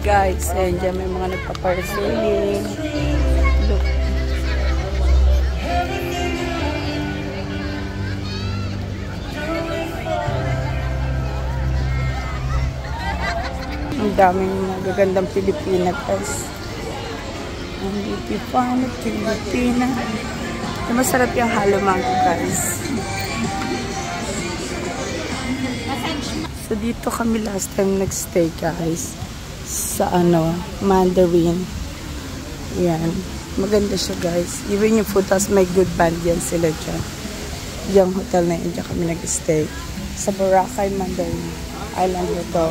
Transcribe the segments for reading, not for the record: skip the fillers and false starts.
guys. Ayan dyan may mga nagpa-parceling. Look. Ang daming magagandang Pilipina guys. Ang Pilipina, Pilipina. Masarap yung halo mango guys. So dito kami last time nagstay guys. Sa Mandarin. Yan. Maganda siya guys. Even yung food house may good band yan sila dyan. Yung hotel na yun dyan kami nagstay. Sa Boracay, Mandarin Island ito.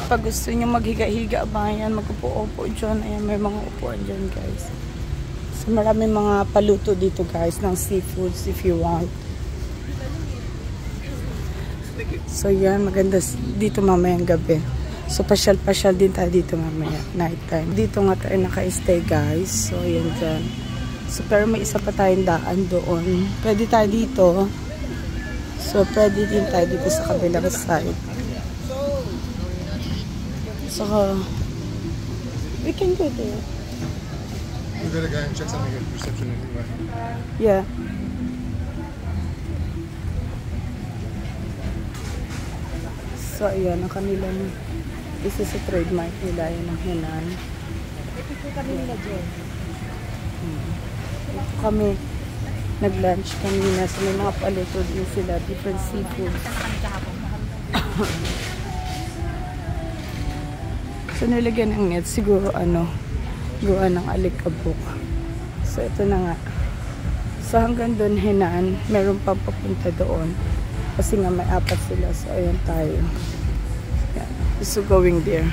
Pag gusto nyo maghiga-higa bayan, mag-upo-upo dyan. Ayan, may mga upuan dyan guys. So marami mga paluto dito guys ng seafoods if you want. So yan, maganda dito mamayang gabi. So pasyal-pasyal din tayo dito mamaya, night time. Dito nga tayo naka-stay guys. So yan dyan. So pero may isa pa tayong daan doon. Pwede tayo dito. So pwede din tayo dito sa kabilang side. So we can go there. You gotta go and check something at reception anyway. Yeah. So ayan, ang kanilang isa sa trademark nila yun ng Henan. Ito kami nila dyan. Ito kami nag-lunch kanina. So may mga paluto din sila, different seafoods. So nilagyan ng net, siguro gawa ng alikabok. So ito na nga. So hanggang doon Henan, meron pang papunta doon. Kasi nga may apat sila. So ayan tayo. Yeah. So going there.